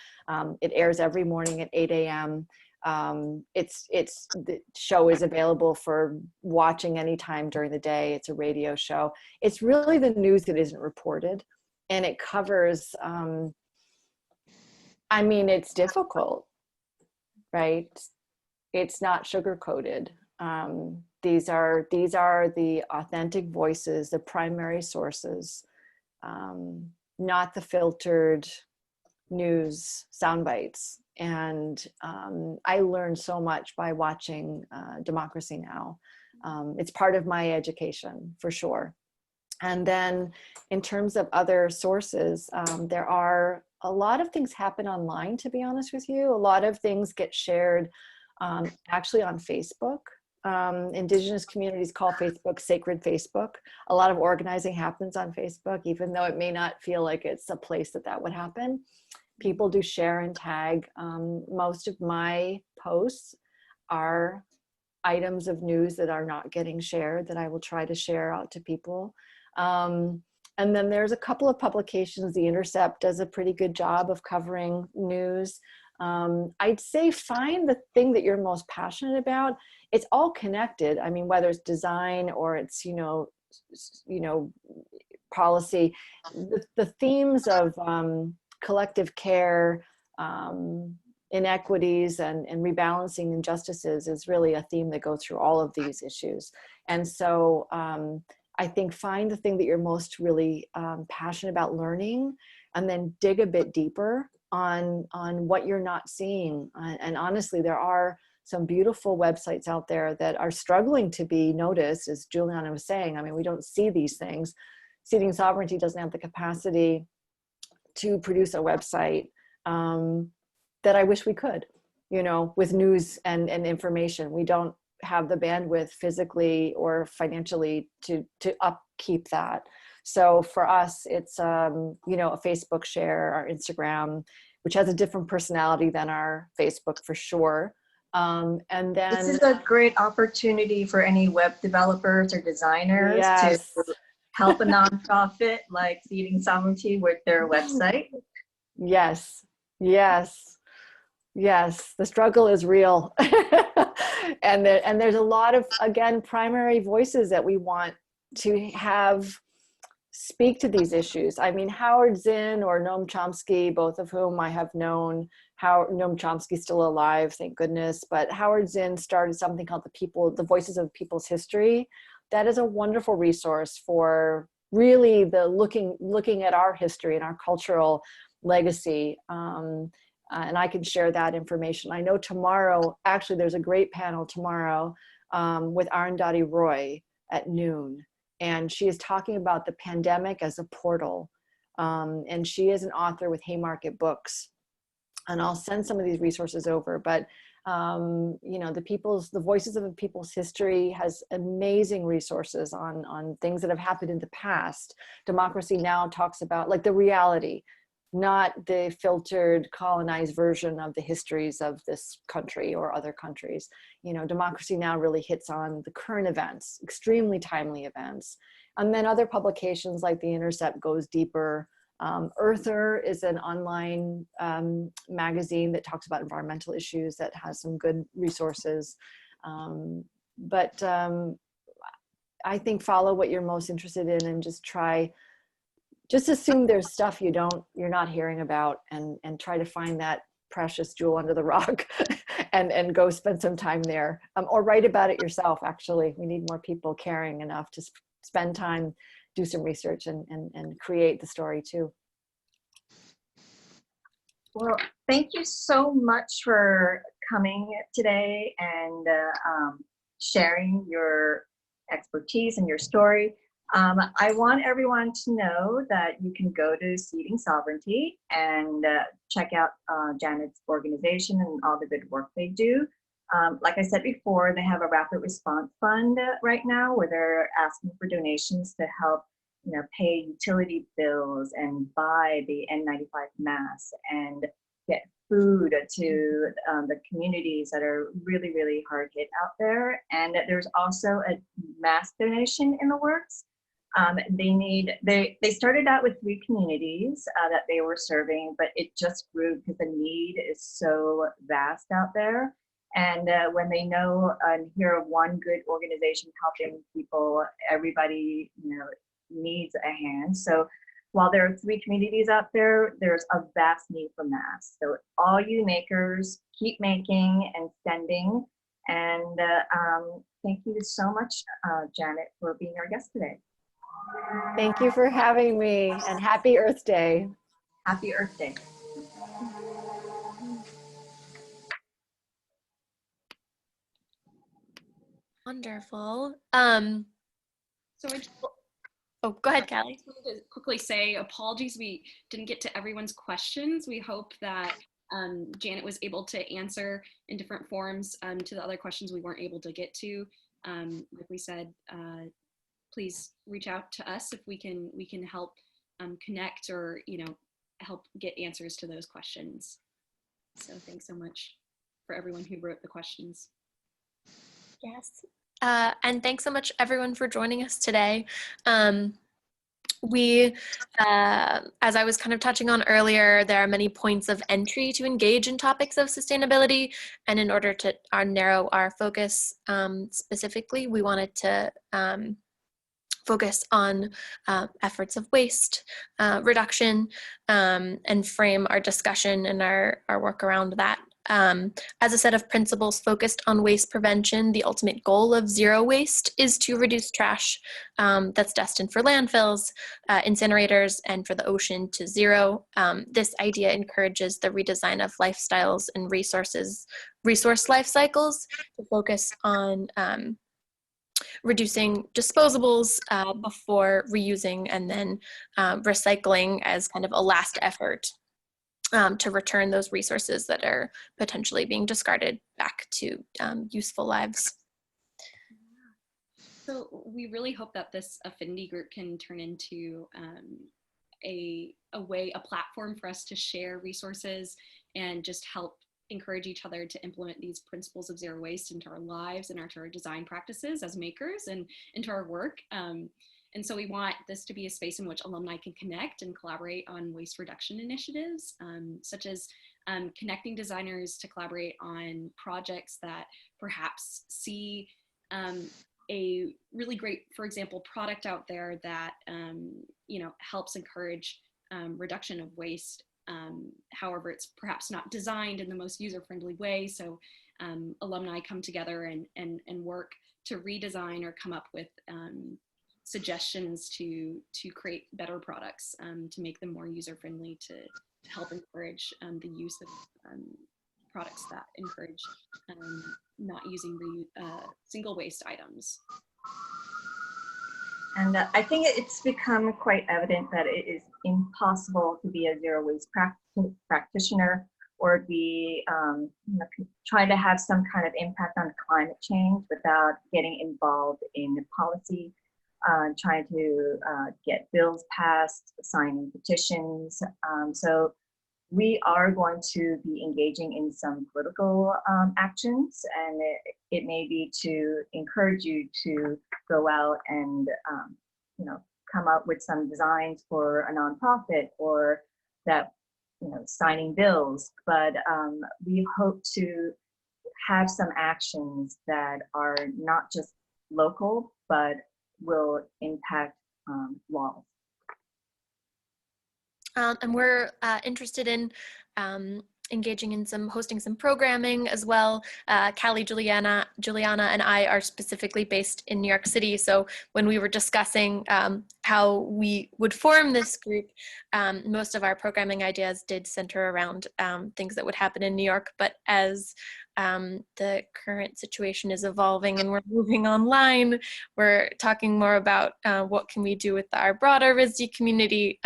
It airs every morning at 8 a.m. The show is available for watching anytime during the day. It's a radio show. It's really the news that isn't reported, and it covers, I mean, it's difficult, right? It's not sugar-coated. These are the authentic voices, the primary sources, not the filtered news sound bites. And I learned so much by watching Democracy Now! It's part of my education, for sure. And then in terms of other sources, there are a lot of things happen online, to be honest with you. A lot of things get shared actually on Facebook. Indigenous communities call Facebook sacred Facebook. A lot of organizing happens on Facebook, even though it may not feel like it's a place that would happen. People do share and tag. Most of my posts are items of news that are not getting shared that I will try to share out to people. And then there's a couple of publications. The Intercept does a pretty good job of covering news. I'd say find the thing that you're most passionate about. It's all connected. I mean, whether it's design or it's, you know, policy, the themes of collective care, inequities and rebalancing injustices is really a theme that goes through all of these issues. And so I think find the thing that you're most really passionate about learning, and then dig a bit deeper on what you're not seeing. And honestly, there are some beautiful websites out there that are struggling to be noticed, as Juliana was saying. I mean, we don't see these things. Seeding Sovereignty doesn't have the capacity to produce a website that I wish we could, you know, with news and information. We don't have the bandwidth physically or financially to upkeep that. So for us, it's, you know, a Facebook share, our Instagram, which has a different personality than our Facebook for sure. And then this is a great opportunity for any web developers or designers to help a nonprofit like Seeding Sovereignty with their website. Yes, yes, yes. The struggle is real. And there's a lot of, again, primary voices that we want to have speak to these issues. I mean, Howard Zinn or Noam Chomsky, both of whom I have known. Noam Chomsky's still alive, thank goodness, but Howard Zinn started something called the Voices of People's History. That is a wonderful resource for really the looking at our history and our cultural legacy. And I can share that information. I know tomorrow, actually there's a great panel tomorrow with Arundhati Roy at noon. And she is talking about the pandemic as a portal. And she is an author with Haymarket Books. And I'll send some of these resources over, but you know, the Voices of the People's History has amazing resources on things that have happened in the past. Democracy Now! Talks about like the reality, not the filtered, colonized version of the histories of this country or other countries. You know, Democracy Now! Really hits on the current events, extremely timely events. And then other publications like The Intercept goes deeper. Earther is an online magazine that talks about environmental issues that has some good resources. But I think follow what you're most interested in and just assume there's stuff you're not hearing about, and try to find that precious jewel under the rock and go spend some time there, or write about it yourself. Actually, we need more people caring enough to spend time, do some research, and create the story too. Well, thank you so much for coming today and sharing your expertise and your story. I want everyone to know that you can go to Seeding Sovereignty and check out Janet's organization and all the good work they do. Like I said before, they have a rapid response fund right now where they're asking for donations to help, you know, pay utility bills and buy the N95 masks and get food to the communities that are really, really hard hit out there. And there's also a mask donation in the works. They started out with 3 communities that they were serving, but it just grew because the need is so vast out there. And when they know and hear of one good organization helping people, everybody, you know, needs a hand. So while there are 3 communities out there, there's a vast need for masks. So all you makers, keep making and sending. And thank you so much, Janet, for being our guest today. Thank you for having me, and happy Earth Day. Happy Earth Day. Wonderful. So Oh, go ahead, Callie. I just wanted to quickly say apologies. We didn't get to everyone's questions. We hope that Janet was able to answer in different forms to the other questions we weren't able to get to. Like we said, please reach out to us if we can help connect or, you know, help get answers to those questions. So thanks so much for everyone who wrote the questions. Yes. And thanks so much, everyone, for joining us today. As I was kind of touching on earlier, there are many points of entry to engage in topics of sustainability. And in order to narrow our focus specifically, we wanted to focus on efforts of waste reduction and frame our discussion and our work around that. As a set of principles focused on waste prevention, the ultimate goal of zero waste is to reduce trash that's destined for landfills, incinerators, and for the ocean to zero. This idea encourages the redesign of lifestyles and resource life cycles to focus on reducing disposables before reusing, and then recycling as kind of a last effort to return those resources that are potentially being discarded back to useful lives. So we really hope that this affinity group can turn into a platform for us to share resources and just help encourage each other to implement these principles of zero waste into our lives and into our design practices as makers and into our work. And so we want this to be a space in which alumni can connect and collaborate on waste reduction initiatives, such as connecting designers to collaborate on projects that perhaps see a really great, for example, product out there that, you know, helps encourage reduction of waste. However, it's perhaps not designed in the most user-friendly way. So alumni come together and work to redesign or come up with suggestions to create better products, to make them more user-friendly, to help encourage the use of products that encourage not using single waste items. And I think it's become quite evident that it is impossible to be a zero waste practitioner or be you know, trying to have some kind of impact on climate change without getting involved in policy, trying to get bills passed, signing petitions. So we are going to be engaging in some political actions, and it may be to encourage you to go out and you know, come up with some designs for a nonprofit, or that, you know, signing bills. But we hope to have some actions that are not just local, but will impact laws. And we're interested in engaging in hosting some programming as well. Callie, Juliana, and I are specifically based in New York City. So when we were discussing how we would form this group, most of our programming ideas did center around things that would happen in New York. But as the current situation is evolving and we're moving online, we're talking more about what can we do with our broader RISD community.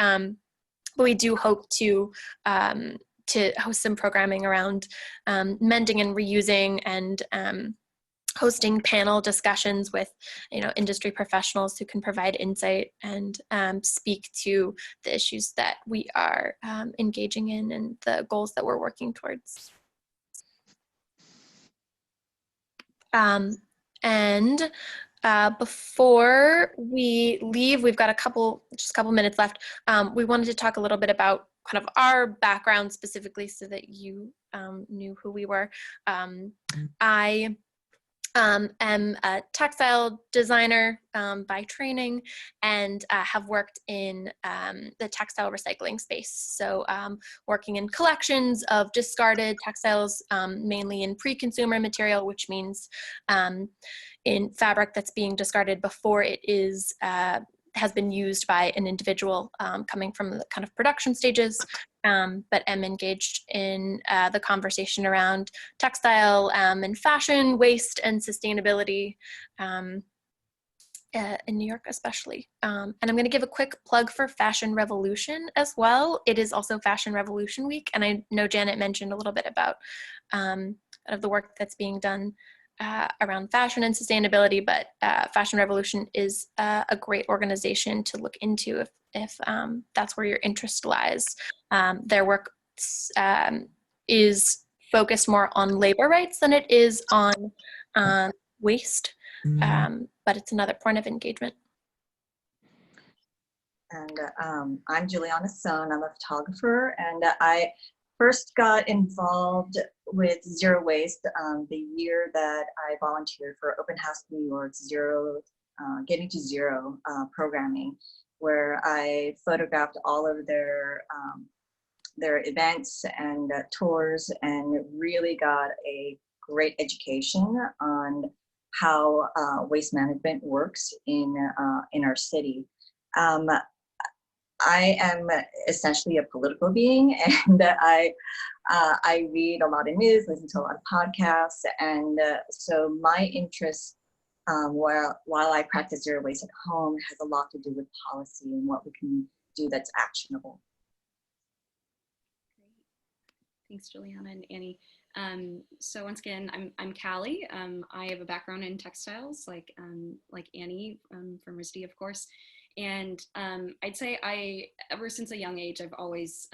But we do hope to host some programming around mending and reusing, and hosting panel discussions with, you know, industry professionals who can provide insight and speak to the issues that we are engaging in and the goals that we're working towards. And before we leave, we've got just a couple minutes left. We wanted to talk a little bit about kind of our background specifically, so that you knew who we were. I am a textile designer by training, and have worked in the textile recycling space. So working in collections of discarded textiles, mainly in pre-consumer material, which means in fabric that's being discarded before it is has been used by an individual, coming from the kind of production stages, but am engaged in the conversation around textile and fashion, waste, and sustainability in New York especially. And I'm going to give a quick plug for Fashion Revolution as well. It is also Fashion Revolution Week, and I know Janet mentioned a little bit about of the work that's being done around fashion and sustainability, but Fashion Revolution is a great organization to look into if that's where your interest lies. Their work is focused more on labor rights than it is on waste, but it's another point of engagement. And I'm Juliana Sohn. I'm a photographer, and I first got involved with zero waste the year that I volunteered for Open House New York's Getting to Zero programming, where I photographed all of their events and tours, and really got a great education on how waste management works in our city. I am essentially a political being, and I read a lot of news, listen to a lot of podcasts, and so my interest, while I practice zero waste at home, has a lot to do with policy and what we can do that's actionable. Great. Thanks, Juliana and Annie. So once again, I'm Callie. I have a background in textiles, like Annie from RISD, of course. And I'd say ever since a young age, I've always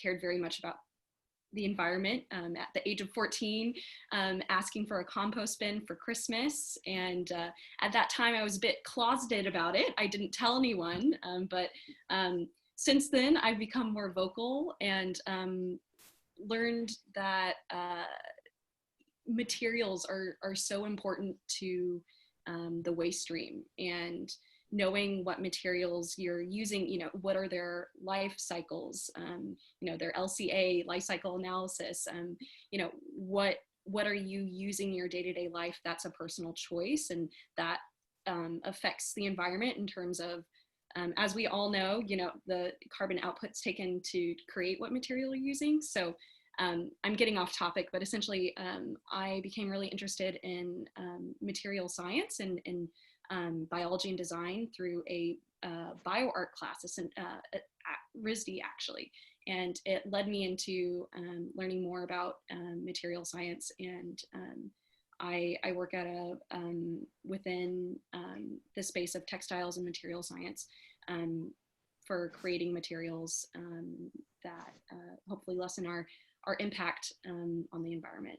cared very much about the environment. At the age of 14, asking for a compost bin for Christmas. And at that time, I was a bit closeted about it. I didn't tell anyone, but since then, I've become more vocal and learned that materials are so important to the waste stream, and knowing what materials you're using, you know, what are their life cycles, you know, their LCA, life cycle analysis, you know, what are you using in your day-to-day life that's a personal choice, and that affects the environment in terms of, as we all know, you know, the carbon outputs taken to create what material you're using. So I'm getting off topic, but essentially I became really interested in material science and biology and design through a bioart class at RISD actually. And it led me into learning more about material science. And I work at within the space of textiles and material science for creating materials that hopefully lessen our impact on the environment.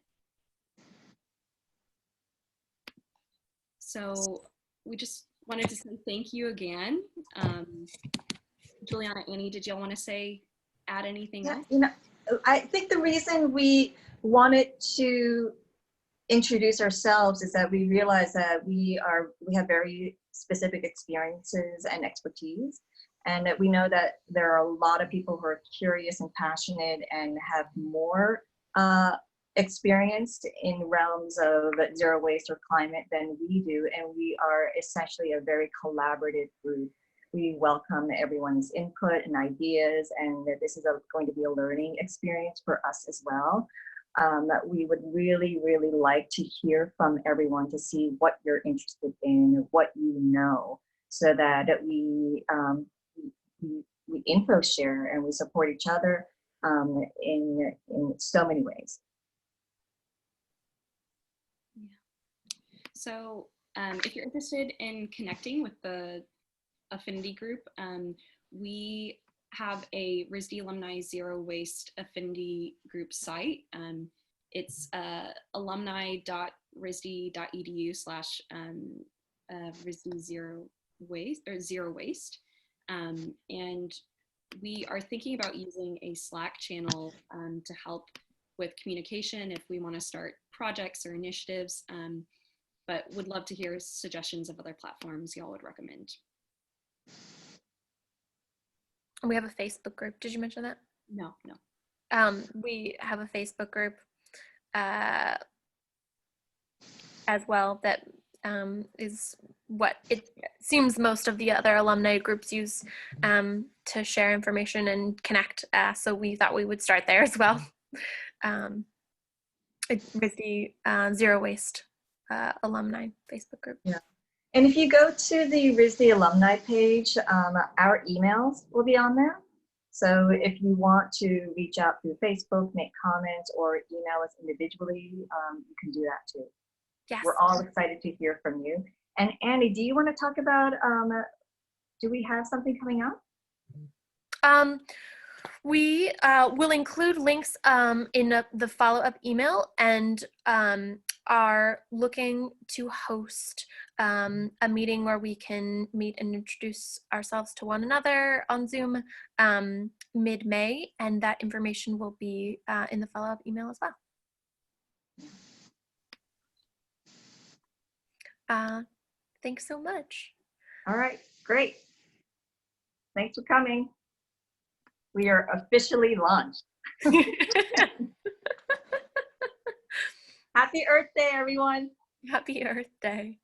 So we just wanted to say thank you again. Juliana, Annie, did y'all want to add anything else? You know, I think the reason we wanted to introduce ourselves is that we realize that we have very specific experiences and expertise, and that we know that there are a lot of people who are curious and passionate and have more experience in realms of zero waste or climate than we do, and we are essentially a very collaborative group. We welcome everyone's input and ideas, and that this is going to be a learning experience for us as well. We would really, really like to hear from everyone to see what you're interested in, what you know, so that we info share and we support each other in so many ways. Yeah. So if you're interested in connecting with the Affinity Group, we have a RISD Alumni Zero Waste Affinity Group site. It's alumni.risd.edu/RISD Zero Waste or Zero Waste. And we are thinking about using a Slack channel to help with communication if we want to start projects or initiatives, but would love to hear suggestions of other platforms y'all would recommend. We have a Facebook group. Did you mention that? No. We have a Facebook group as well that is what it seems most of the other alumni groups use to share information and connect. So we thought we would start there as well. With the Zero Waste Alumni Facebook group. Yeah. And if you go to the RISD alumni page, our emails will be on there. So if you want to reach out through Facebook, make comments, or email us individually, you can do that too. Yes. We're all excited to hear from you. And Annie, do you want to talk about, do we have something coming up? We will include links in the follow-up email, and are looking to host a meeting where we can meet and introduce ourselves to one another on Zoom mid-May, and that information will be in the follow-up email as well. Thanks so much. All right, great. Thanks for coming. We are officially launched. Happy Earth Day, everyone. Happy Earth Day.